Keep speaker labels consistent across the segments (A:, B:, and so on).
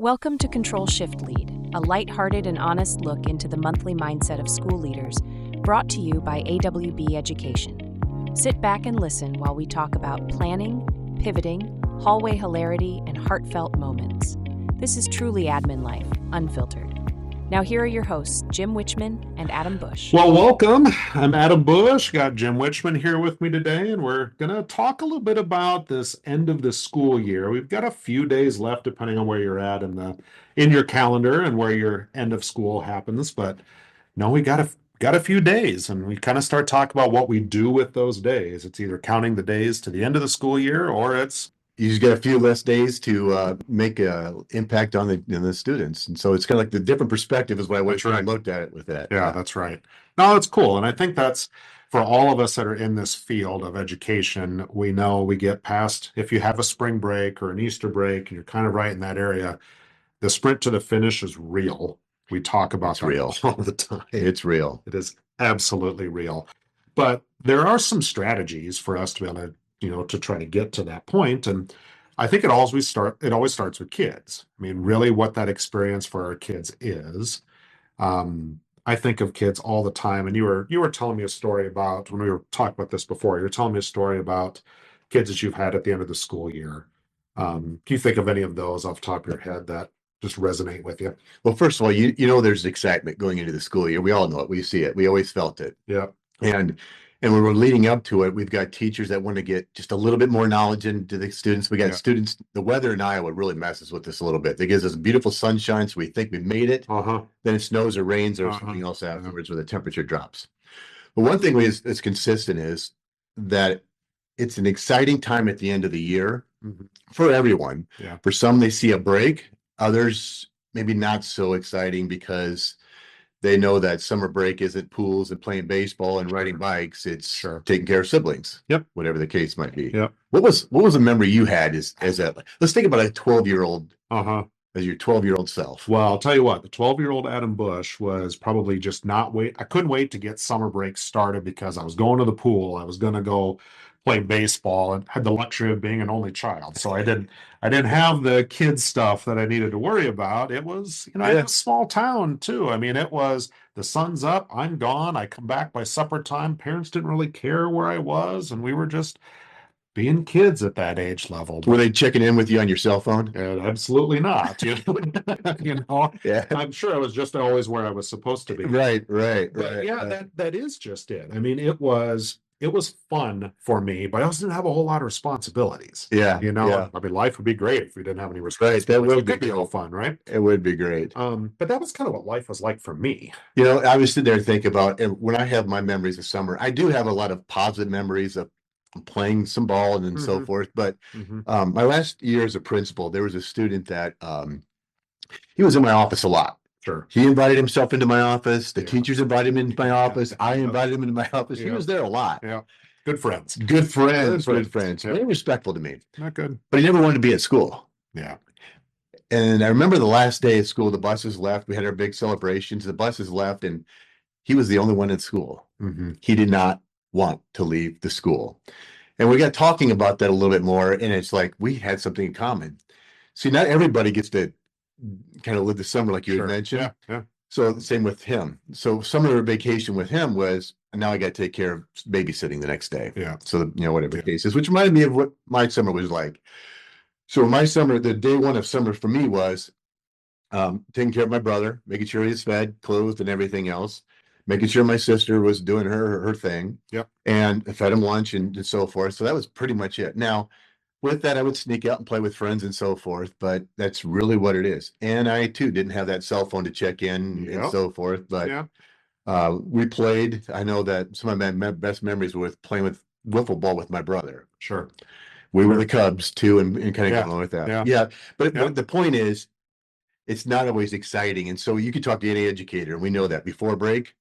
A: Welcome to Control Shift Lead, a lighthearted and honest look into the monthly mindset of school leaders, brought to you by AWB Education. Sit back and listen while we talk about planning, pivoting, hallway hilarity, and heartfelt moments. This is truly admin life, unfiltered. Now here are your hosts, Jim Wichman and Adam Bush.
B: Well, welcome. I'm Adam Bush. Got Jim Wichman here with me today, and we're going to talk a little bit about this end of the school year. We've got a few days left, depending on where you're at in your calendar and where your end of school happens. But no, we got a few days, and we kind of start talking about what we do with those days. It's either counting the days to the end of the school year, or it's
C: you just get a few less days to make an impact on the students. And so it's kind of like the different perspective is what I wish I looked at it with that.
B: Yeah, that's right. No, it's cool. And I think that's for all of us that are in this field of education, we know we get past, if you have a spring break or an Easter break and you're kind of right in that area, the sprint to the finish is real. We talk about that
C: real
B: all the time.
C: It's real.
B: It is absolutely real. But there are some strategies for us to be able to to try to get to that point. And I think it always starts with kids. I mean, really what that experience for our kids is. I think of kids all the time. And you were telling me a story about, when we were talking about this before, you were telling me a story about kids that you've had at the end of the school year. Can you think of any of those off the top of your head that just resonate with you?
C: Well, first of all, you know there's excitement going into the school year. We all know it. We see it. We always felt it.
B: Yeah.
C: And when we're leading up to it, we've got teachers that want to get just a little bit more knowledge into the students. We got students. The weather in Iowa really messes with us a little bit. It gives us beautiful sunshine, so we think we've made it. Then it snows or rains or something else afterwards where the temperature drops. But one thing is consistent is that it's an exciting time at the end of the year for everyone.
B: Yeah.
C: For some, they see a break. Others, maybe not so exciting because they know that summer break isn't pools and playing baseball and riding bikes. It's taking care of siblings.
B: Yep.
C: Whatever the case might be.
B: Yep.
C: What was a memory you had as a, let's think about a 12-year-old as your 12-year-old self.
B: Well, I'll tell you what, the 12-year-old Adam Bush was probably just not wait. I couldn't wait to get summer break started because I was going to the pool. I was going to go play baseball and had the luxury of being an only child. So I didn't have the kids stuff that I needed to worry about. It was, I had a small town too. I mean, it was the sun's up, I'm gone. I come back by supper time. Parents didn't really care where I was. And we were just being kids at that age level.
C: Were they checking in with you on your cell phone?
B: Absolutely not. Yeah. I'm sure I was just always where I was supposed to be.
C: Right.
B: Yeah, that is just it. I mean, it was fun for me, but I also didn't have a whole lot of responsibilities.
C: Yeah.
B: I mean, life would be great if we didn't have any responsibilities.
C: Right. That would
B: be real fun, right?
C: It would be great.
B: But that was kind of what life was like for me.
C: I was sitting there thinking about, and when I have my memories of summer, I do have a lot of positive memories of playing some ball and so forth. But my last year as a principal, there was a student that he was in my office a lot.
B: Sure.
C: He invited himself into my office. The teachers invited him into my office. I invited him into my office. He was there a lot.
B: Yeah. Good friends.
C: Good friends. Very respectful to me.
B: Not good.
C: But he never wanted to be at school.
B: Yeah.
C: And I remember the last day at school, the buses left. We had our big celebrations. The buses left, and he was the only one at school. He did not want to leave the school. And we got talking about that a little bit more, and it's like we had something in common. See, not everybody gets to kind of live the summer like you had mentioned.
B: Yeah.
C: So the same with him. So summer vacation with him was, now I got to take care of babysitting the next day.
B: Yeah.
C: So, whatever the case is, which reminded me of what my summer was like. So my summer, the day one of summer for me was taking care of my brother, making sure he was fed, clothed, and everything else. Making sure my sister was doing her thing.
B: Yep.
C: And fed him lunch and so forth. So that was pretty much it. Now, with that, I would sneak out and play with friends and so forth, but that's really what it is. And I too didn't have that cell phone to check in and so forth, but we played. I know that some of my best memories were with playing with wiffle ball with my brother.
B: Sure.
C: We were the Cubs too, and kind of going with that.
B: Yeah.
C: But the point is, it's not always exciting. And so you could talk to any educator, and we know that before break,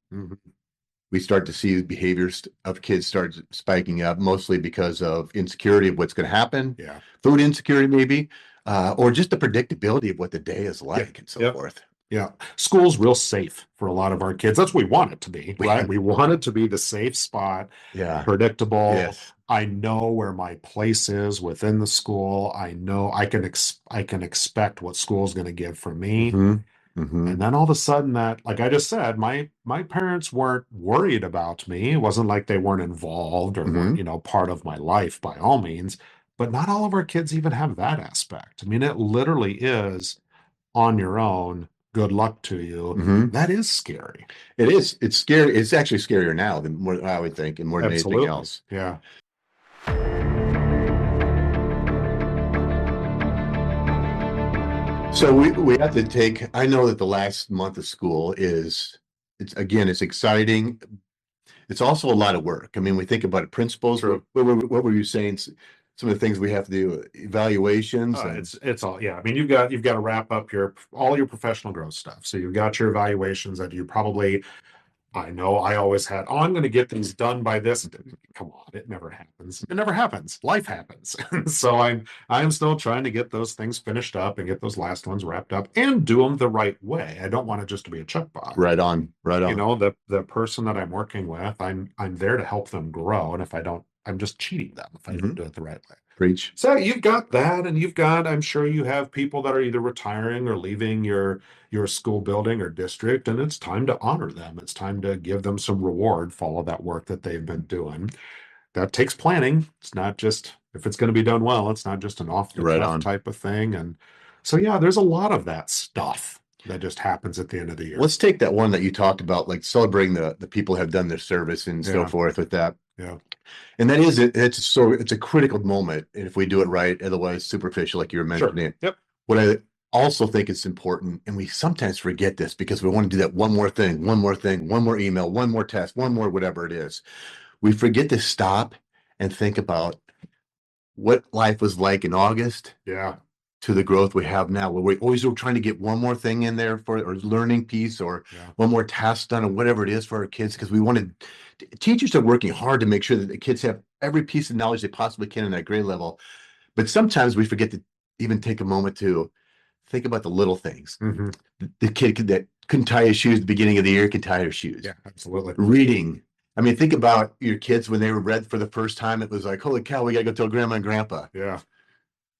C: we start to see behaviors of kids start spiking up, mostly because of insecurity of what's going to happen.
B: Yeah.
C: Food insecurity, maybe, or just the predictability of what the day is like and so forth.
B: Yeah. School's real safe for a lot of our kids. That's what we want it to be, right? We want it to be the safe spot,
C: Yeah.
B: predictable.
C: Yes.
B: I know where my place is within the school. I know I can expect what school's going to give for me.
C: Mm-hmm. Mm-hmm.
B: And then all of a sudden that, like I just said, my parents weren't worried about me. It wasn't like they weren't involved or weren't,
C: Mm-hmm.
B: part of my life by all means. But not all of our kids even have that aspect. I mean, it literally is on your own. Good luck to you.
C: Mm-hmm.
B: That is scary.
C: It is. It's scary. It's actually scarier now than more, I would think, and more than anything
B: Absolutely.
C: else.
B: Yeah.
C: So we have to take, I know that the last month of school it's exciting. It's also a lot of work. I mean, we think about it, principals.
B: True.
C: What were you saying? Some of the things we have to do, evaluations.
B: It's all, yeah. I mean, you've got to wrap up all your professional growth stuff. So you've got your evaluations that you probably, I know I always had, oh, I'm going to get these done by this. Come on, it never happens. It never happens. Life happens. So I'm still trying to get those things finished up and get those last ones wrapped up and do them the right way. I don't want it just to be a checkbox.
C: Right on, right on.
B: The person that I'm working with, I'm there to help them grow. And if I don't, I'm just cheating them if I don't do it the right way.
C: Preach.
B: So you've got that, and I'm sure you have people that are either retiring or leaving your school building or district, and it's time to honor them. It's time to give them some reward for all of that work that they've been doing. That takes planning. It's not just, if it's going to be done well, it's not just an off the
C: Right
B: cuff
C: on.
B: type of thing. And so, yeah, there's a lot of that stuff that just happens at the end of the year.
C: Let's take that one that you talked about, like celebrating the people who have done their service and so
B: Yeah.
C: forth with that.
B: Yeah.
C: And that is it. It's a critical moment if we do it right. Otherwise, superficial, like you were mentioning.
B: Sure. Yep.
C: What I also think is important, and we sometimes forget this because we want to do that one more thing, one more email, one more test, one more whatever it is. We forget to stop and think about what life was like in August
B: Yeah.
C: to the growth we have now, where we always are trying to get one more thing in there for or learning piece or one more task done or whatever it is for our kids, because we wanted teachers are working hard to make sure that the kids have every piece of knowledge they possibly can in that grade level. But sometimes we forget to even take a moment to think about the little things.
B: Mm-hmm.
C: The kid that couldn't tie his shoes at the beginning of the year can tie his shoes.
B: Yeah, absolutely.
C: Reading. I mean, think about your kids when they were read for the first time. It was like, holy cow, we got to go tell grandma and grandpa.
B: Yeah.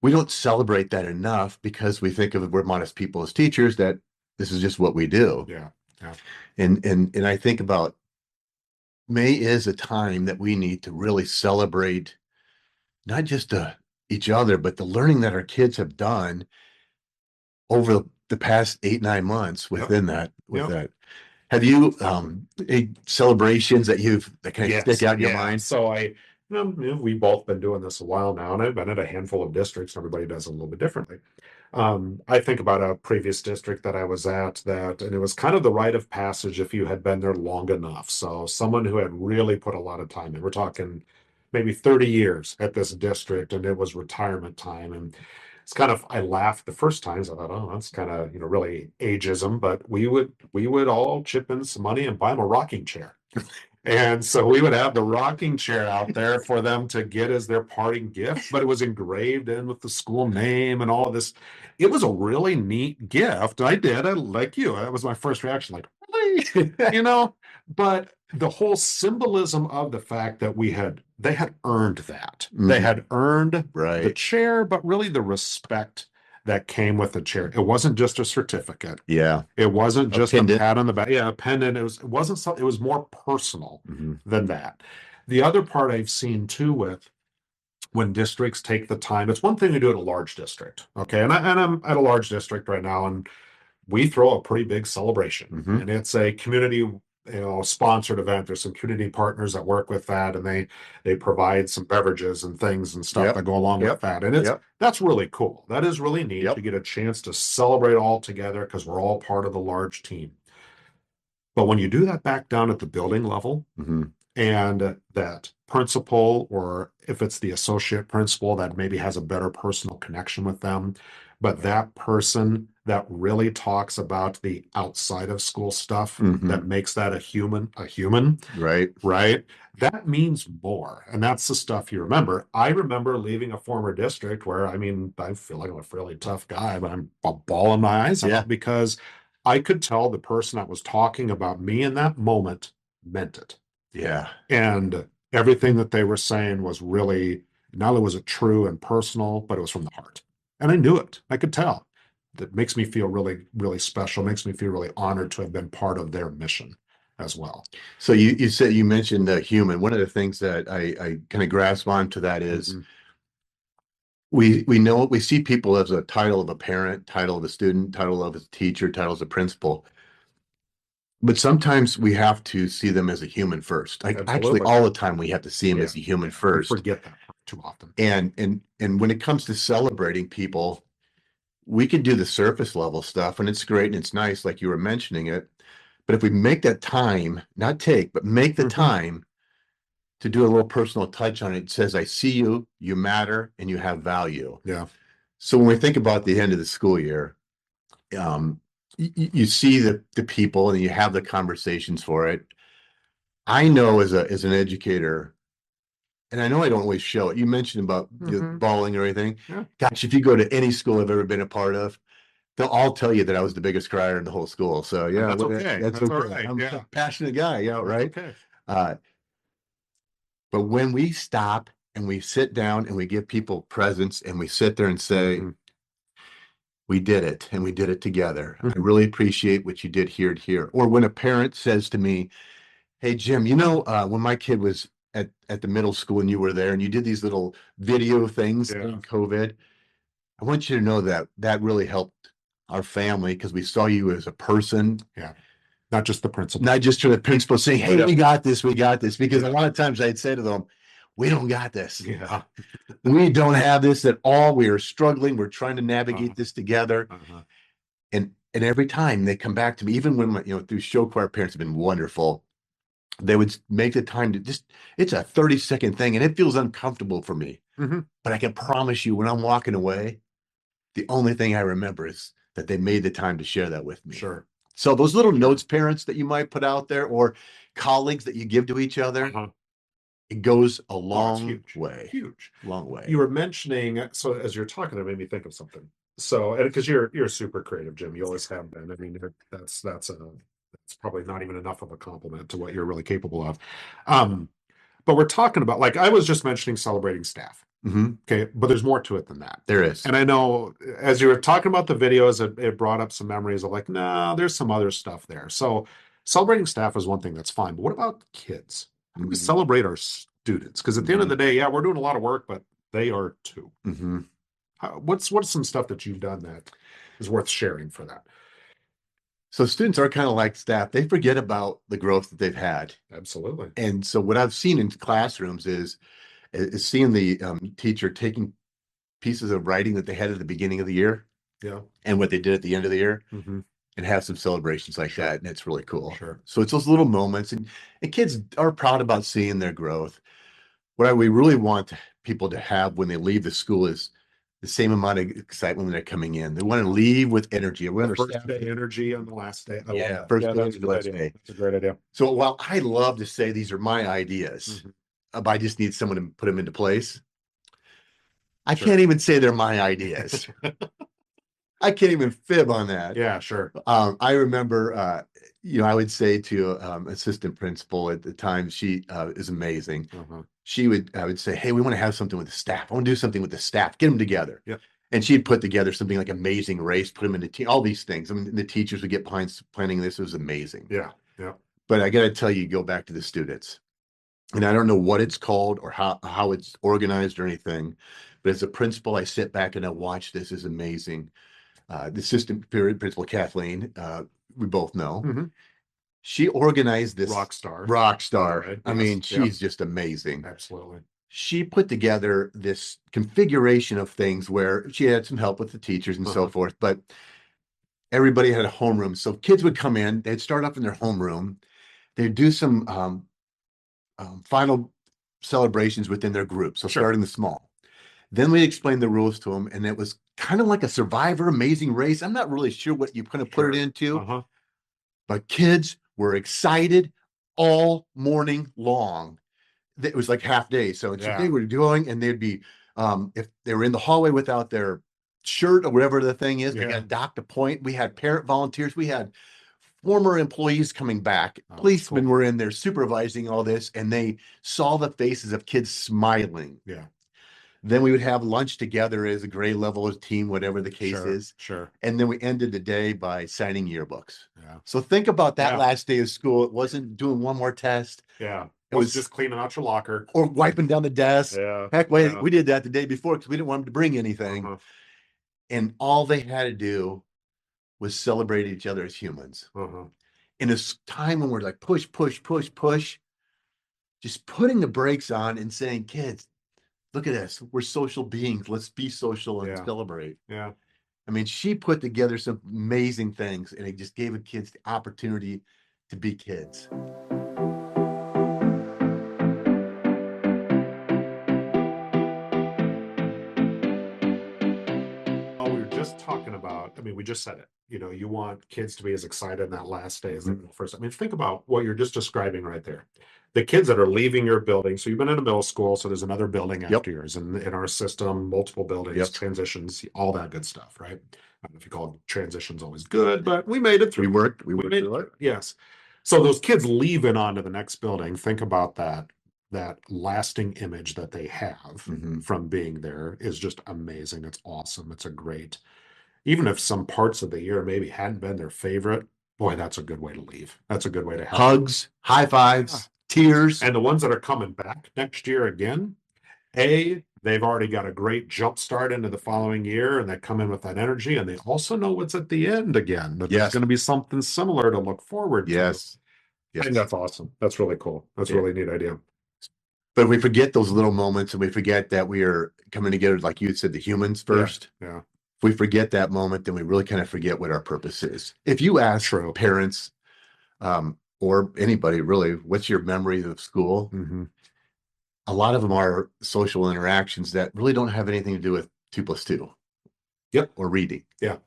C: We don't celebrate that enough because we think of we're modest people as teachers, that this is just what we do.
B: Yeah. Yeah.
C: And I think about May is a time that we need to really celebrate not just each other, but the learning that our kids have done over the past 8-9 months within that. Have you any celebrations that kind of stick out in your mind?
B: So we've both been doing this a while now, and I've been at a handful of districts, and everybody does it a little bit differently. I think about a previous district that I was at and it was kind of the rite of passage if you had been there long enough. So someone who had really put a lot of time in. We're talking maybe 30 years at this district, and it was retirement time. And it's kind of, I laughed the first times. I thought, oh, that's kind of, really ageism, but we would all chip in some money and buy them a rocking chair. And so we would have the rocking chair out there for them to get as their parting gift, but it was engraved in with the school name and all of this. It was a really neat gift. I like you. That was my first reaction, like, really? But the whole symbolism of the fact that they had earned that.
C: Mm-hmm.
B: They had earned
C: Right.
B: the chair, but really the respect that came with the chair. It wasn't just a certificate.
C: Yeah.
B: It wasn't just a pat on the back. Yeah, a pendant. It wasn't so, it was more personal than that. The other part I've seen too with when districts take the time, it's one thing to do at a large district. Okay. And I'm at a large district right now, and we throw a pretty big celebration. And it's a community sponsored event. There's some community partners that work with that, and they provide some beverages and things and stuff that go along with that. And that's really cool. That is really neat to get a chance to celebrate all together because we're all part of the large team. But when you do that back down at the building level, and that principal, or if it's the associate principal that maybe has a better personal connection with them, but that person that really talks about the outside of school stuff that makes that a human, right? That means more. And that's the stuff you remember. I remember leaving a former district where, I feel like I'm a fairly tough guy, but I'm bawling my eyes out because I could tell the person that was talking about me in that moment meant it.
C: Yeah.
B: And everything that they were saying was really, not only was it true and personal, but it was from the heart. And I knew it. I could tell. That makes me feel really, really special, makes me feel really honored to have been part of their mission as well.
C: So you mentioned the human. One of the things that I kind of grasp onto that is we know we see people as a title of a parent, title of a student, title of a teacher, title as a principal. But sometimes we have to see them as a human first. Like actually
B: Absolutely.
C: all the time we have to see them as a human
B: We
C: first.
B: forget that too often.
C: And when it comes to celebrating people, we can do the surface level stuff and it's great and it's nice, like you were mentioning it. But if we make that time, not take, but make the time to do a little personal touch on it, it says, I see you, you matter, and you have value.
B: Yeah.
C: So when we think about the end of the school year, you see the people and you have the conversations for it. I know as an educator, and I know I don't always show it. You mentioned about bawling or anything.
B: Yeah.
C: Gosh, if you go to any school I've ever been a part of, they'll all tell you that I was the biggest crier in the whole school. So yeah,
B: that's okay.
C: That's
B: all
C: okay.
B: right.
C: I'm
B: Yeah.
C: a passionate guy. Yeah, right.
B: Okay.
C: But when we stop and we sit down and we give people presents and we sit there and say, we did it and we did it together. I really appreciate what you did here and here. Or when a parent says to me, hey, Jim, when my kid was at the middle school and you were there and you did these little video things in COVID, I want you to know that that really helped our family because we saw you as a person.
B: Yeah. Not just the principal.
C: Not just to the principal saying, hey, we got this. Because a lot of times I'd say to them, we don't got this.
B: Yeah.
C: We don't have this at all. We are struggling. We're trying to navigate this together. And every time they come back to me, even when through show choir parents have been wonderful, they would make the time to it's a 30-second thing and it feels uncomfortable for me. But I can promise you when I'm walking away, the only thing I remember is that they made the time to share that with me.
B: Sure.
C: So those little notes, parents, that you might put out there or colleagues that you give to each other, it goes a long way.
B: Huge.
C: Long way.
B: You were mentioning, so as you're talking, it made me think of something. So, and because you're super creative, Jim, you always have been. I mean, that's probably not even enough of a compliment to what you're really capable of. But we're talking about, like I was just mentioning, celebrating staff. Okay, but there's more to it than that.
C: There is.
B: And I know as you were talking about the videos, it brought up some memories of like, no, there's some other stuff there. So celebrating staff is one thing that's fine, but what about kids? How do we celebrate our students? Because at the end of the day, yeah, we're doing a lot of work, but they are too. What's some stuff that you've done that is worth sharing for that?
C: So students are kind of like staff. They forget about the growth that they've had.
B: Absolutely.
C: And so what I've seen in classrooms is seeing the teacher taking pieces of writing that they had at the beginning of the year and what they did at the end of the year and have some celebrations like that. And it's really cool. So it's those little moments and kids are proud about seeing their growth. What we really want people to have when they leave the school is the same amount of excitement when they're coming in. They want to leave with energy.
B: First day energy on the last day.
C: First day is the last day.
B: That's a great idea.
C: So while I love to say these are my ideas, but I just need someone to put them into place. I can't even say they're my ideas. I can't even fib on that.
B: Yeah, sure.
C: I remember, I would say to assistant principal at the time, she is amazing. I would say, hey, we want to have something with the staff. I want to do something with the staff, get them together. And she'd put together something like Amazing Race, put them in the team, all these things. I mean, the teachers would get behind planning this. It was amazing.
B: Yeah.
C: But I got to tell you, go back to the students. And I don't know what it's called or how it's organized or anything. But as a principal, I sit back and I watch this. Is amazing. The assistant principal, Kathleen, we both know. She organized this
B: rock star.
C: Right? I mean, she's just amazing.
B: Absolutely.
C: She put together this configuration of things where she had some help with the teachers and so forth, but everybody had a homeroom. So kids would come in, they'd start off in their homeroom, they'd do some final celebrations within their group. So starting the small. Then we explained the rules to them, and it was kind of like a Survivor Amazing Race. I'm not really sure what you kind of put it into, but kids were excited all morning long. It was like half day. So they were going and they'd be, if they were in the hallway without their shirt or whatever the thing is. They
B: Yeah.
C: got to dock the point. We had parent volunteers. We had former employees coming back.
B: Oh,
C: Policemen
B: cool.
C: were in there supervising all this, and they saw the faces of kids smiling.
B: Yeah.
C: Then we would have lunch together as a grade level team, whatever the case
B: Sure.
C: is.
B: Sure.
C: And then we ended the day by signing yearbooks.
B: Yeah.
C: So think about that
B: Yeah.
C: last day of school. It wasn't doing one more test.
B: Yeah.
C: It was
B: just cleaning out your locker.
C: or wiping down the desk.
B: Yeah.
C: Heck,
B: Yeah.
C: we did that the day before because we didn't want them to bring anything.
B: Uh-huh.
C: And all they had to do was celebrate each other as humans.
B: Uh-huh.
C: In a time when we're like push, push, push, push, just putting the brakes on and saying, kids, look at us. We're social beings. Let's be social and
B: Yeah.
C: celebrate.
B: Yeah.
C: I mean, she put together some amazing things, and it just gave the kids the opportunity to be kids.
B: Oh, we were just talking about, I mean, we just said it. You know, you want kids to be as excited in that last day as the first. I mean, think about what you're just describing right there. The kids that are leaving your building. So you've been in a middle school, so there's another building after yours. And in our system, multiple buildings, transitions, all that good stuff, right? I don't know if you call transitions always good, but we made it through.
C: We worked
B: made
C: through it.
B: Yes. So those kids leaving on to the next building, think about that lasting image that they have from being there is just amazing. It's awesome. It's a great, even if some parts of the year maybe hadn't been their favorite, boy, that's a good way to leave. That's a good way to have
C: hugs, high fives, tears.
B: And the ones that are coming back next year again, they've already got a great jump start into the following year, and they come in with that energy, and they also know what's at the end again. That there's going to be something similar to look forward to.
C: Yes.
B: I think that's awesome. That's really cool. That's a really neat idea.
C: But we forget those little moments, and we forget that we are coming together, like you said, the humans first.
B: Yeah.
C: If we forget that moment, then we really kind of forget what our purpose is. If you ask parents, or anybody really, what's your memories of school? A lot of them are social interactions that really don't have anything to do with 2 + 2.
B: Yep.
C: Or reading.
B: Yeah.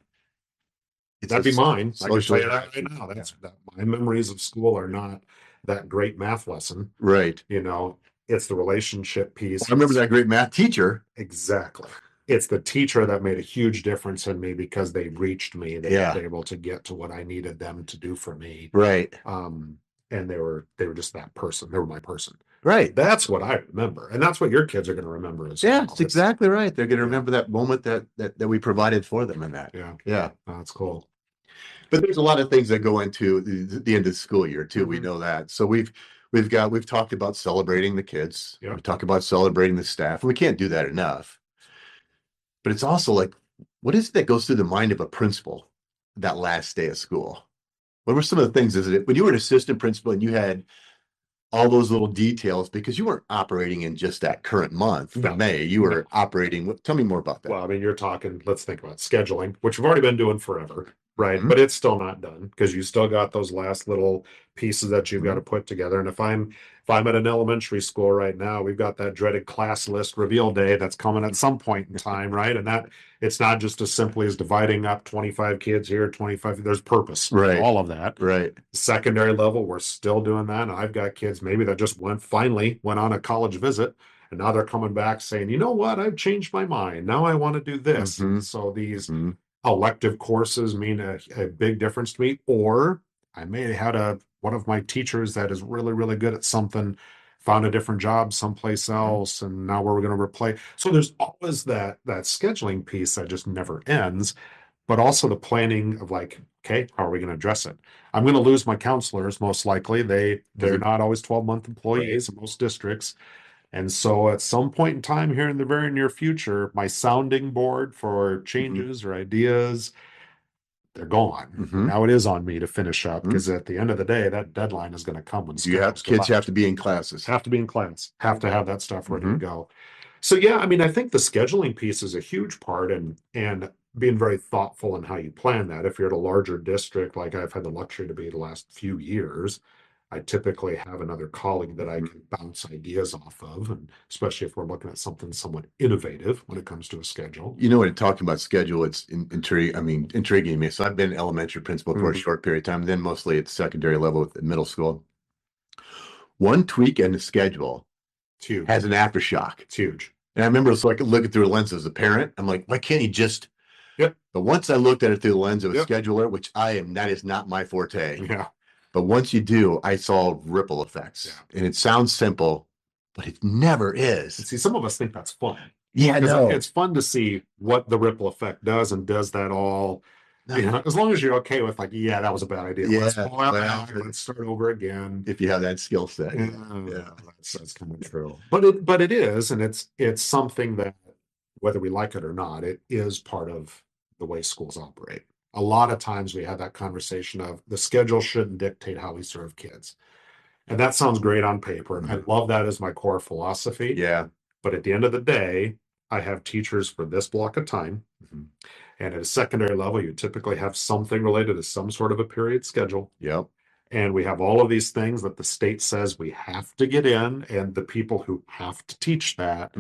C: It's
B: That'd be mine. I can
C: social
B: tell you that right now. My memories of school are not that great math lesson.
C: Right.
B: You know, it's the relationship piece.
C: I remember that great math teacher.
B: Exactly. It's the teacher that made a huge difference in me because they reached me. They were able to get to what I needed them to do for me.
C: Right.
B: And they were just that person. They were my person.
C: Right.
B: That's what I remember. And that's what your kids are going to remember as
C: well.
B: That's
C: exactly right. They're going to remember that moment that we provided for them in that.
B: Yeah.
C: Yeah.
B: That's cool.
C: But there's a lot of things that go into the end of the school year too. We know that. So we've talked about celebrating the kids.
B: Yeah.
C: We talked about celebrating the staff. We can't do that enough. But it's also like, what is it that goes through the mind of a principal that last day of school? What were some of the things? Is it when you were an assistant principal and you had all those little details, because you weren't operating in just that current month for May, you were operating. Tell me more about that.
B: Well, I mean, you're talking, let's think about scheduling, which we've already been doing forever, right? But it's still not done because you still got those last little pieces that you've got to put together. And if I'm at an elementary school right now, we've got that dreaded class list reveal day that's coming at some point in time, right? And that it's not just as simply as dividing up 25 kids here, 25. There's purpose,
C: right?
B: All of that,
C: right?
B: Secondary level, we're still doing that. And I've got kids maybe that just finally went on a college visit, and now they're coming back saying, you know what, I've changed my mind. Now I want to do this. So these elective courses mean a big difference to me. Or I may have had one of my teachers that is really, really good at something, found a different job someplace else, and now we're going to replace. So there's always that scheduling piece that just never ends, but also the planning of like, okay, how are we going to address it? I'm going to lose my counselors most likely. They're not always 12-month employees in most districts. And so at some point in time here in the very near future, my sounding board for changes or ideas, they're gone. Now it is on me to finish up because at the end of the day, that deadline is going to come when
C: kids have to be in classes.
B: Have to be in class. Have to have that stuff ready to go. So yeah, I mean, I think the scheduling piece is a huge part, and being very thoughtful in how you plan that. If you're at a larger district, like I've had the luxury to be the last few years, I typically have another colleague that I can bounce ideas off of, and especially if we're looking at something somewhat innovative when it comes to a schedule.
C: You know, when talking about schedule, it's intriguing me. So I've been elementary principal for a short period of time, then mostly at secondary level with middle school. One tweak in the schedule has an aftershock.
B: It's huge.
C: And I remember, so I could look it through a lens as a parent. I'm like, why can't he just
B: Yep.
C: But once I looked at it through the lens of a
B: Yep.
C: scheduler, which that is not my forte.
B: Yeah.
C: But once you do, I saw ripple effects.
B: Yeah.
C: And it sounds simple, but it never is.
B: See, some of us think that's fun.
C: Yeah, no.
B: It's fun to see what the ripple effect does, and does that all, as long as you're okay with like, yeah, that was a bad idea. Let's pull that back, let's start over again.
C: If you have that skill set.
B: Yeah, that's kind of true. But it is, and it's something that, whether we like it or not, it is part of the way schools operate. A lot of times we have that conversation of the schedule shouldn't dictate how we serve kids. And that sounds great on paper. I love that as my core philosophy.
C: Yeah.
B: But at the end of the day, I have teachers for this block of time. And at a secondary level, you typically have something related to some sort of a period schedule.
C: Yep.
B: And we have all of these things that the state says we have to get in, and the people who have to teach that.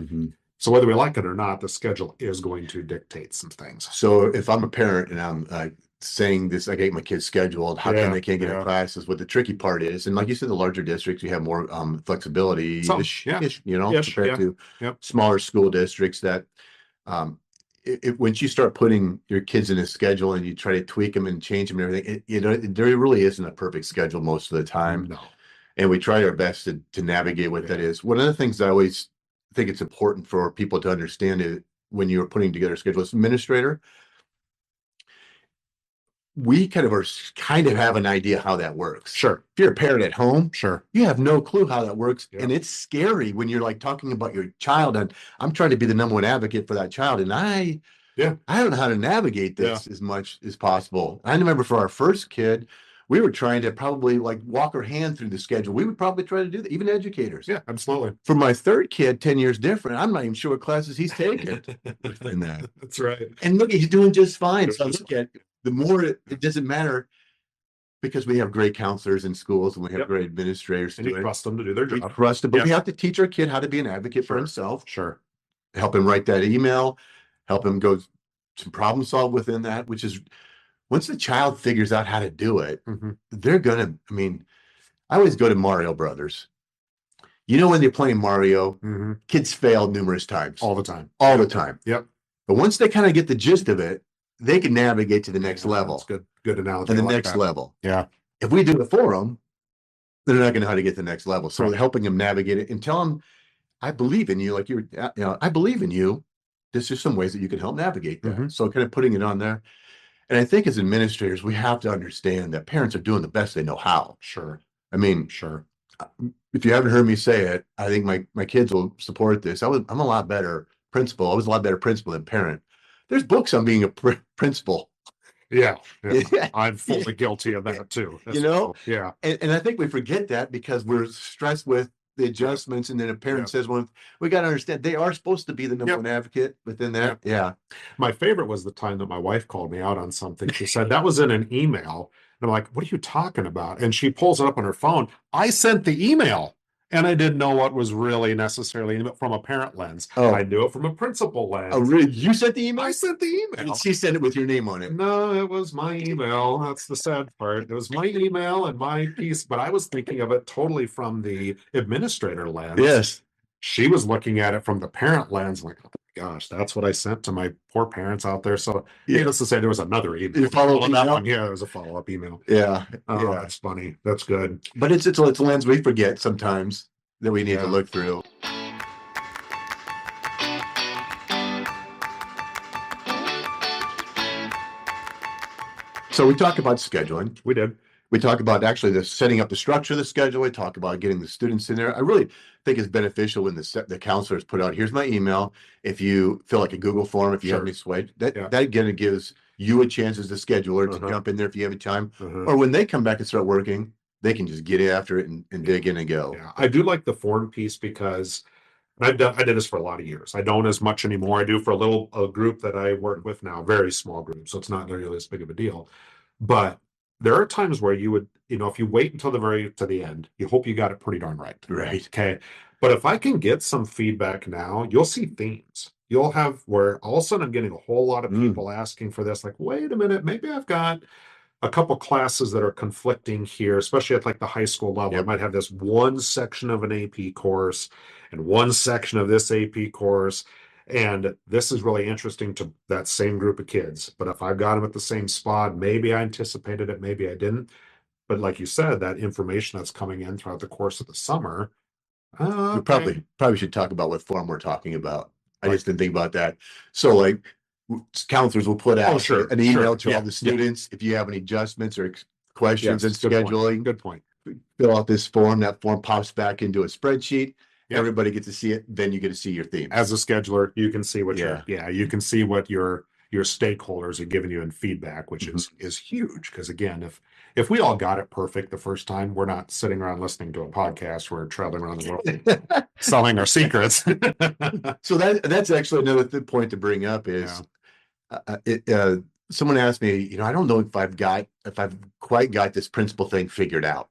B: So whether we like it or not, the schedule is going to dictate some things.
C: So if I'm a parent and I'm saying this, I get my kids scheduled, how come they can't get in classes? What the tricky part is, and like you said, the larger districts, you have more flexibility, compared to smaller school districts that once you start putting your kids in a schedule and you try to tweak them and change them and everything, there really isn't a perfect schedule most of the time.
B: No.
C: And we try our best to navigate what that is. One of the things I always think it's important for people to understand is when you're putting together a schedule as administrator, we kind of have an idea how that works.
B: Sure.
C: If you're a parent at home,
B: sure,
C: you have no clue how that works. And it's scary when you're like talking about your child, and I'm trying to be the number one advocate for that child. And I don't know how to navigate this as much as possible. I remember for our first kid, we were trying to probably like walk her hand through the schedule. We would probably try to do that, even educators.
B: Yeah, absolutely.
C: For my third kid, 10 years different, I'm not even sure what classes he's taking in that.
B: That's right.
C: And look, he's doing just fine. So look at the more it doesn't matter, because we have great counselors in schools and we have great administrators.
B: And you trust them to do their job.
C: We trust them, but we have to teach our kid how to be an advocate for himself.
B: Sure.
C: Help him write that email, help him go to problem solve within that, which is once the child figures out how to do it, they're gonna, I always go to Mario Brothers. When they're playing Mario, kids fail numerous times.
B: All the time.
C: All the time.
B: Yep.
C: But once they kind of get the gist of it, they can navigate to the next level.
B: That's good analogy.
C: And the next level.
B: Yeah.
C: If we do it for them, they're not going to know how to get to the next level. So we're helping them navigate it and tell them, I believe in you. Like I believe in you. There's just some ways that you can help navigate that. So kind of putting it on there. And I think as administrators, we have to understand that parents are doing the best they know how.
B: Sure.
C: Sure. If you haven't heard me say it, I think my kids will support this. I'm a lot better principal. I was a lot better principal than parent. There's books on being a principal.
B: Yeah. I'm fully guilty of that too. Yeah.
C: And I think we forget that because we're stressed with the adjustments, and then a parent says, well, we got to understand they are supposed to be the number one advocate within that. Yeah.
B: My favorite was the time that my wife called me out on something. She said that was in an email. And I'm like, what are you talking about? And she pulls it up on her phone. I sent the email. And I didn't know what was really necessarily from a parent lens. I knew it from a principal lens.
C: Oh, really? You sent the email?
B: I sent the email.
C: And she sent it with your name on it?
B: No, it was my email. That's the sad part. It was my email and my piece, but I was thinking of it totally from the administrator lens.
C: Yes.
B: She was looking at it from the parent lens, like, oh my gosh, that's what I sent to my poor parents out there. So needless to say, there was another email.
C: You follow on that one?
B: Yeah, there was a follow-up email.
C: Yeah.
B: That's funny. That's good.
C: But it's a lens we forget sometimes that we need to look through. So we talked about scheduling.
B: We did.
C: We talk about actually the setting up the structure of the schedule. We talk about getting the students in there. I really think it's beneficial when the counselors put out, here's my email. If you fill like a Google form, if you have any sway, that again, it gives you a chance as the scheduler to jump in there if you have time. Or when they come back and start working, they can just get after it and dig in and go.
B: Yeah, I do like the form piece because I did this for a lot of years. I don't as much anymore. I do for a group that I work with now, very small group. So it's not really as big of a deal. But there are times where you would, if you wait until to the end, you hope you got it pretty darn right.
C: Right.
B: Okay. But if I can get some feedback now, you'll see themes. You'll have where all of a sudden I'm getting a whole lot of people asking for this. Like, wait a minute, maybe I've got a couple classes that are conflicting here, especially at like the high school level. I might have this one section of an AP course and one section of this AP course. And this is really interesting to that same group of kids. But if I've got them at the same spot, maybe I anticipated it, maybe I didn't. But like you said, that information that's coming in throughout the course of the summer,
C: We
B: okay,
C: probably should talk about what form we're talking about. I
B: like,
C: just didn't think about that. So like counselors will put out
B: sure,
C: an email to all
B: yeah,
C: the
B: yeah,
C: students. If you have any adjustments or questions in
B: yes, good point,
C: scheduling,
B: good point.
C: fill out this form. That form pops back into a spreadsheet.
B: Yep.
C: Everybody gets to see it. Then you get to see your themes.
B: As a scheduler, you can see what
C: Yeah.
B: you can see what your stakeholders are giving you in feedback, which
C: Mhm.
B: is huge. Because again, if we all got it perfect the first time, we're not sitting around listening to a podcast. We're traveling around the world selling our secrets.
C: So that's actually another point to bring up is someone asked me, you know, I don't know if I've quite got this principal thing figured out.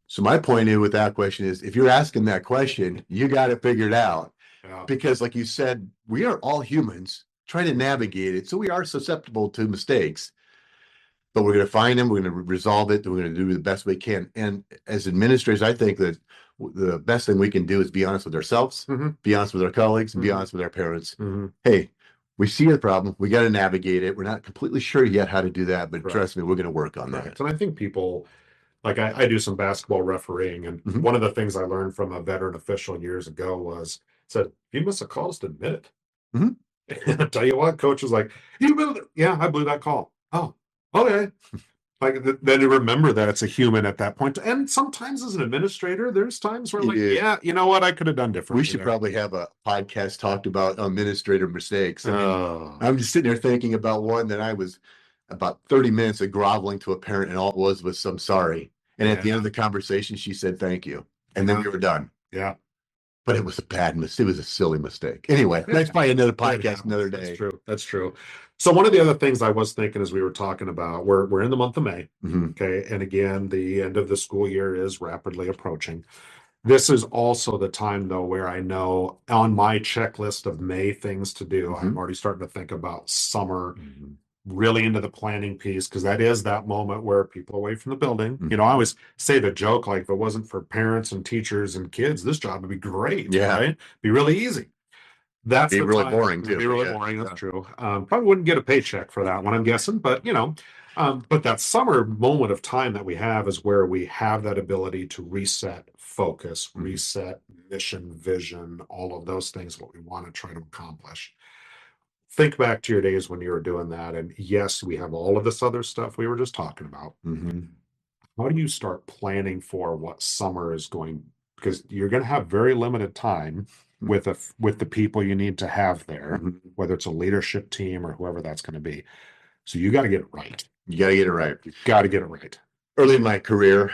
C: So my point is with that question is if you're asking that question, you got it figured out.
B: Yeah.
C: Because like you said, we are all humans trying to navigate it. So we are susceptible to mistakes, but we're going to find them. We're going to resolve it. We're going to do the best we can. And as administrators, I think that the best thing we can do is be honest with ourselves, be honest with our colleagues, and be honest with our parents. Hey, we see the problem. We got to navigate it. We're not completely sure yet how to do that, but trust me, we're going to work on that.
B: And I think people, like I do some basketball refereeing, and one of the things I learned from a veteran official years ago was said, if you miss a call, just admit it. And I tell you what, coach was like, you blew it. Yeah, I blew that call. Oh, okay. Like then you remember that it's a human at that point. And sometimes as an administrator, there's times where like, yeah, you know what, I could have done differently.
C: We should probably have a podcast talked about administrator mistakes. I mean, I'm just sitting there thinking about one that I was about 30 minutes of groveling to a parent, and all it was some sorry. And at the end of the conversation, she said thank you, and then we were done.
B: Yeah.
C: But it was a bad mistake. It was a silly mistake. Anyway, that's probably another podcast, another day.
B: That's true. That's true. So one of the other things I was thinking as we were talking about, we're in the month of May. Okay. And again, the end of the school year is rapidly approaching. This is also the time though where I know on my checklist of May things to do, I'm already starting to think about summer, really into the planning piece, because that is that moment where people are away from the building. You know, I always say the joke, like if it wasn't for parents and teachers and kids, this job would be great.
C: Yeah.
B: Right? Be really easy. That's
C: be really boring too.
B: Be really boring. That's true. Probably wouldn't get a paycheck for that one, I'm guessing, but you know, but that summer moment of time that we have is where we have that ability to reset focus, reset mission, vision, all of those things, what we want to try to accomplish. Think back to your days when you were doing that. And yes, we have all of this other stuff we were just talking about. How do you start planning for what summer is going? Because you're going to have very limited time with the people you need to have there, whether it's a leadership team or whoever that's going to be. So you got to get it right.
C: You got to get it right.
B: You got to get it right.
C: Early in my career,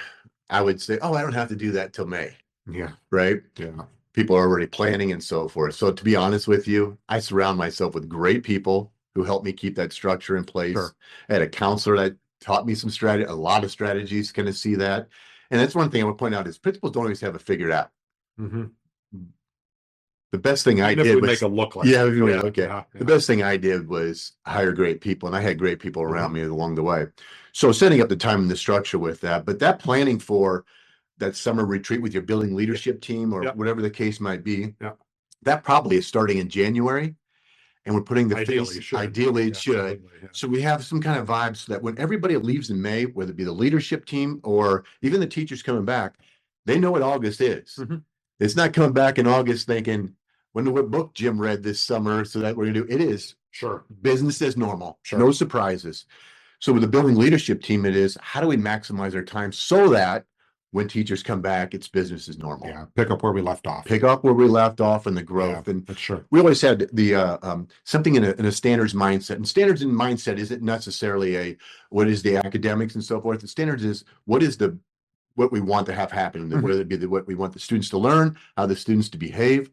C: I would say, oh, I don't have to do that till May.
B: Yeah.
C: Right?
B: Yeah.
C: People are already planning and so forth. So to be honest with you, I surround myself with great people who help me keep that structure in place. I had a counselor that taught me some strategy, a lot of strategies, kind of see that. And that's one thing I would point out is principals don't always have it figured out. The best thing I did was
B: make it look like
C: the best thing I did was hire great people, and I had great people around me along the way. So setting up the time and the structure with that, but that planning for that summer retreat with your building leadership team or whatever the case might be, that probably is starting in January. And we're putting the ideally it should. So we have some kind of vibes so that when everybody leaves in May, whether it be the leadership team or even the teachers coming back, they know what August is. It's not coming back in August thinking, wonder what book Jim read this summer so that we're going to do. It is business as normal, no surprises. So with the building leadership team, it is how do we maximize our time so that when teachers come back, it's business as normal.
B: Yeah, pick up where we left off.
C: Pick up where we left off and the growth. And we always had the something in a standards mindset. And standards in mindset isn't necessarily what is the academics and so forth. The standards is what we want to have happen. Whether it be what we want the students to learn, how the students to behave.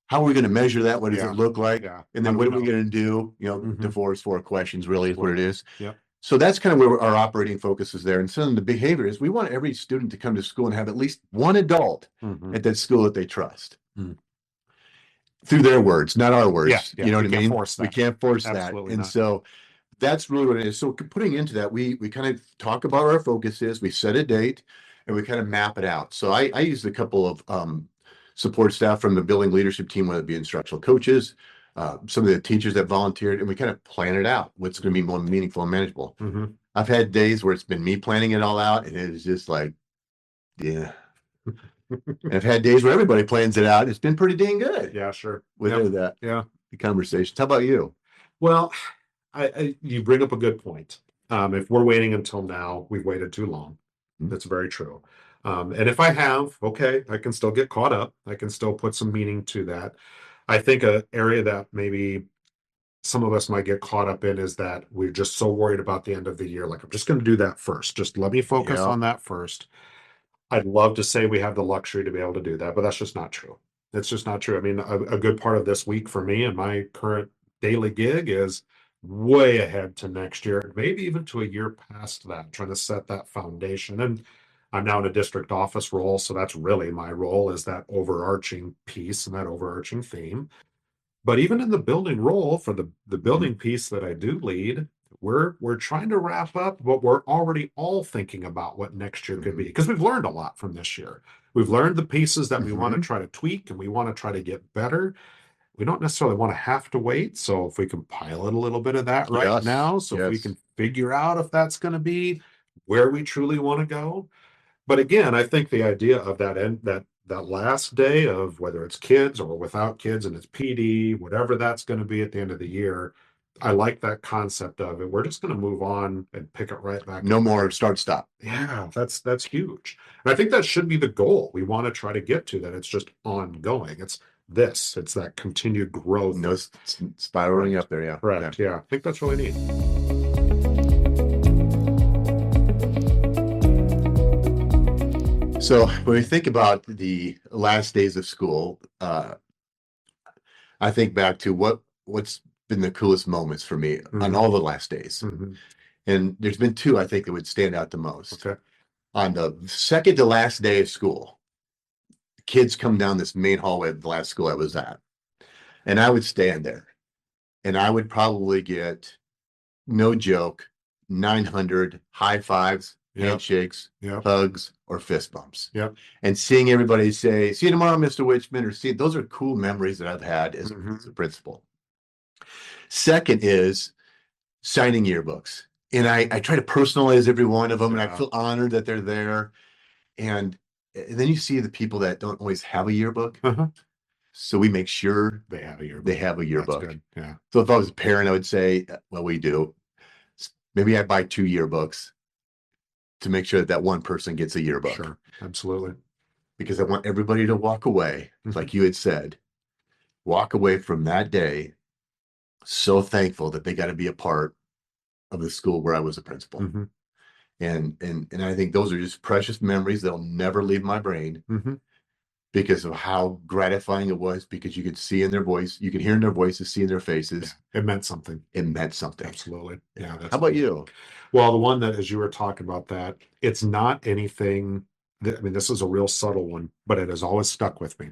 C: How are we going to measure that? What does it look like? And then what are we going to do? You know, divorce 4 questions really is what it is. So that's kind of where our operating focus is there. And so the behavior is we want every student to come to school and have at least one adult at that school that they trust. Through their words, not our words. You know what I mean? We can't force that. And so that's really what it is. So putting into that, we kind of talk about what our focus is, we set a date, and we kind of map it out. So I used a couple of support staff from the building leadership team, whether it be instructional coaches, some of the teachers that volunteered, and we kind of plan it out. What's going to be more meaningful and manageable. I've had days where it's been me planning it all out, and it was just like, yeah. And I've had days where everybody plans it out. It's been pretty dang good.
B: Yeah, sure.
C: With that, the conversations. How about you?
B: Well, you bring up a good point. If we're waiting until now, we've waited too long. That's very true. And if I have, okay, I can still get caught up. I can still put some meaning to that. I think an area that maybe some of us might get caught up in is that we're just so worried about the end of the year. Like, I'm just going to do that first. Just let me focus on that first. I'd love to say we have the luxury to be able to do that, but that's just not true. It's just not true. I mean, a good part of this week for me and my current daily gig is way ahead to next year, maybe even to a year past that, trying to set that foundation. And I'm now in a district office role, so that's really my role, is that overarching piece and that overarching theme. But even in the building role for the building piece that I do lead, we're trying to wrap up, but we're already all thinking about what next year could be, because we've learned a lot from this year. We've learned the pieces that we want to try to tweak and we want to try to get better. We don't necessarily want to have to wait. So if we can pilot a little bit of that right now, so if we can figure out if that's going to be where we truly want to go. But again, I think the idea of that last day of whether it's kids or without kids and it's PD, whatever that's going to be at the end of the year, I like that concept of it. We're just going to move on and pick it right back.
C: No more start stop.
B: Yeah, that's huge. And I think that should be the goal. We want to try to get to that. It's just ongoing. It's that continued growth.
C: No spiraling up there. Yeah.
B: Correct. Yeah. I think that's really neat.
C: So when we think about the last days of school, I think back to what's been the coolest moments for me on all the last days. And there's been two, I think, that would stand out the most.
B: Okay.
C: On the second to last day of school, kids come down this main hallway of the last school I was at. And I would stand there. And I would probably get, no joke, 900 high fives, handshakes, hugs, or fist bumps. And seeing everybody say, "See you tomorrow, Mr. Witchman," or those are cool memories that I've had as a principal. Second is signing yearbooks. And I try to personalize every one of them, and I feel honored that they're there. And then you see the people that don't always have a yearbook. So we make sure
B: they have a yearbook.
C: That's
B: good. Yeah.
C: So if I was a parent, I would say, well, we do. Maybe I buy 2 yearbooks to make sure that one person gets a yearbook.
B: Sure, absolutely.
C: Because I want everybody to walk away, like you had said, walk away from that day so thankful that they got to be a part of the school where I was a principal. And I think those are just precious memories that'll never leave my brain because of how gratifying it was, because you could see in their voice, you could hear in their voices, see in their faces.
B: Yeah, it meant something.
C: It meant something.
B: Absolutely. Yeah.
C: How about you?
B: Well, the one that, as you were talking about that, it's not anything that, I mean, this is a real subtle one, but it has always stuck with me.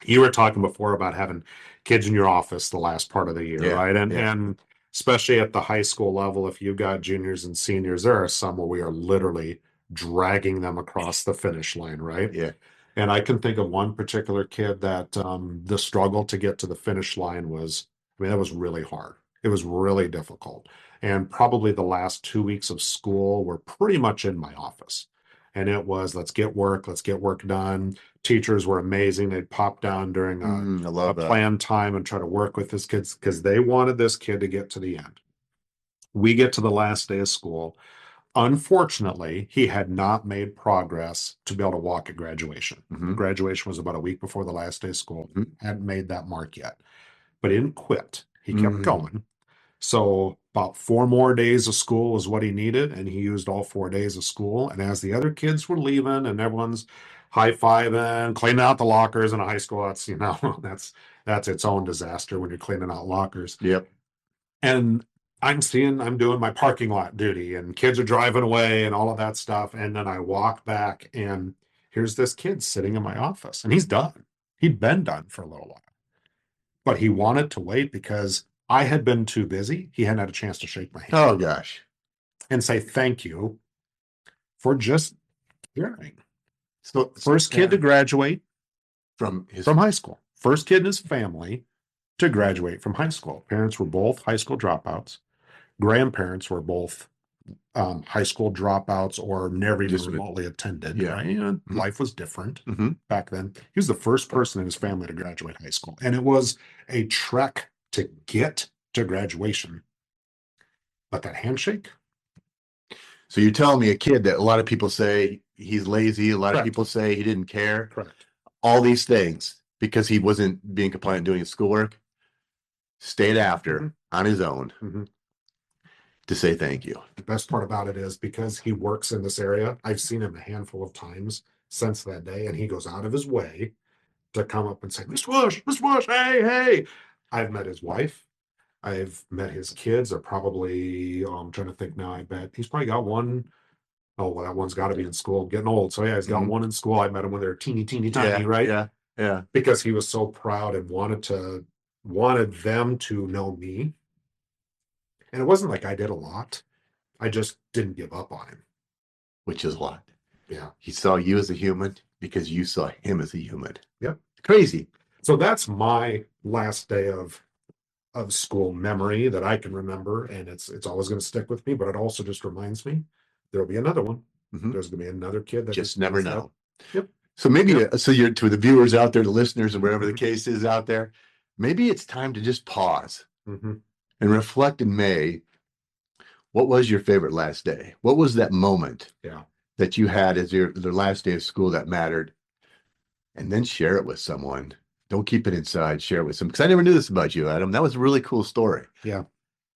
B: You were talking before about having kids in your office the last part of the year, right? And especially at the high school level, if you've got juniors and seniors, there are some where we are literally dragging them across the finish line, right?
C: Yeah.
B: And I can think of one particular kid that the struggle to get to the finish line was, I mean, that was really hard. It was really difficult. And probably the last 2 weeks of school were pretty much in my office. And it was, let's get work done. Teachers were amazing. They'd pop down during a planned time and try to work with his kids because they wanted this kid to get to the end. We get to the last day of school. Unfortunately, he had not made progress to be able to walk at graduation. Graduation was about a week before the last day of school. Hadn't made that mark yet, but he didn't quit. He kept going. So about 4 more days of school was what he needed, and he used all 4 days of school. And as the other kids were leaving and everyone's high-fiving, cleaning out the lockers in a high school, that's, you know, that's its own disaster when you're cleaning out lockers. And I'm doing my parking lot duty and kids are driving away and all of that stuff. And then I walk back and here's this kid sitting in my office and he's done. He'd been done for a little while, but he wanted to wait because I had been too busy. He hadn't had a chance to shake my hand.
C: Oh gosh.
B: And say thank you for just hearing. So first kid to graduate,
C: from
B: high school. First kid in his family to graduate from high school. Parents were both high school dropouts. Grandparents were both high school dropouts or never even remotely attended.
C: Yeah.
B: Right? You know, life was different
C: Mhm.
B: back then. He was the first person in his family to graduate high school, and it was a trek to get to graduation. But that handshake.
C: So you're telling me a kid that a lot of people say he's lazy, a lot
B: Correct.
C: of people say he didn't care,
B: Correct.
C: all these things because he wasn't being compliant doing his schoolwork, stayed after on his own to say thank you.
B: The best part about it is because he works in this area, I've seen him a handful of times since that day, and he goes out of his way to come up and say, Mr. Bush, hey, hey. I've met his wife. I've met his kids. They're probably, I'm trying to think now, I bet he's probably got one. Oh, well, that one's got to be in school, getting old. So yeah, he's got one in school. I met him when they're teeny, tiny, right?
C: Yeah.
B: Because he was so proud and wanted them to know me. And it wasn't like I did a lot. I just didn't give up on him.
C: Which is a lot.
B: Yeah.
C: He saw you as a human because you saw him as a human.
B: Yep.
C: Crazy.
B: So that's my last day of school memory that I can remember. And it's always going to stick with me, but it also just reminds me there'll be another one. There's going to be another kid that
C: just never know.
B: Yep.
C: So maybe, so you're to the viewers out there, the listeners, and wherever the case is out there, maybe it's time to just pause and reflect in May. What was your favorite last day? What was that moment that you had as the last day of school that mattered? And then share it with someone. Don't keep it inside. Share it with someone. Because I never knew this about you, Adam. That was a really cool story.
B: Yeah.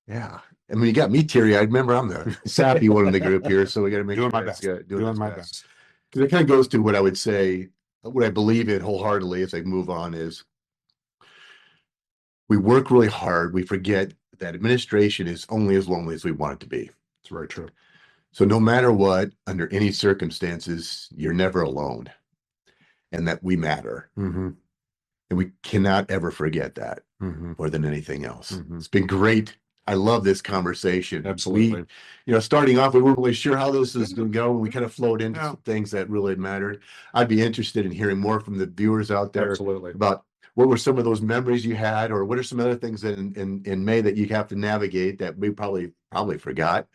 C: Yeah. I mean, you got me teary-eyed. Remember, I'm the sappy one in the group here, so we got to make
B: doing
C: sure
B: my best.
C: Doing my best. Because it kind of goes to what I would say, what I believe in wholeheartedly as I move on is we work really hard. We forget that administration is only as lonely as we want it to be.
B: It's very true.
C: So no matter what, under any circumstances, you're never alone, and that we matter. And we cannot ever forget that more than anything else. It's been great. I love this conversation.
B: Absolutely.
C: Starting off, we weren't really sure how this was going to go, and we kind of flowed into some things that really mattered. I'd be interested in hearing more from the viewers out there about what were some of those memories you had, or what are some other things in May that you have to navigate that we probably forgot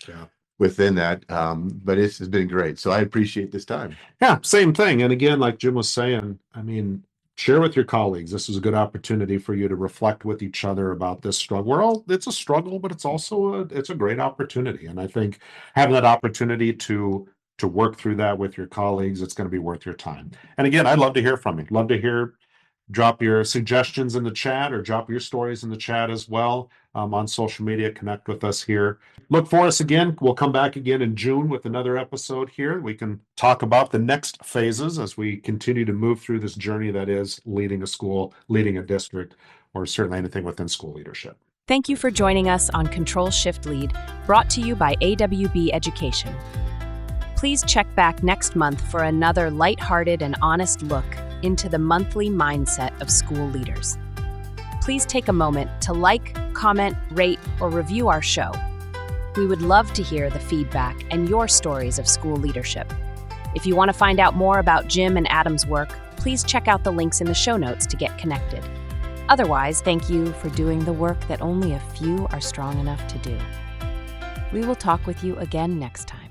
C: within that. But it's been great. So I appreciate this time.
B: Yeah, same thing. And again, like Jim was saying, I mean, share with your colleagues. This is a good opportunity for you to reflect with each other about this struggle. It's a struggle, but it's also a great opportunity. And I think having that opportunity to work through that with your colleagues, it's going to be worth your time. And again, I'd love to hear from you. Love to drop your suggestions in the chat or drop your stories in the chat as well on social media. Connect with us here. Look for us again. We'll come back again in June with another episode here. We can talk about the next phases as we continue to move through this journey that is leading a school, leading a district, or certainly anything within school leadership.
A: Thank you for joining us on Control Shift Lead, brought to you by AWB Education. Please check back next month for another lighthearted and honest look into the monthly mindset of school leaders. Please take a moment to like, comment, rate, or review our show. We would love to hear the feedback and your stories of school leadership. If you want to find out more about Jim and Adam's work, please check out the links in the show notes to get connected. Otherwise, thank you for doing the work that only a few are strong enough to do. We will talk with you again next time.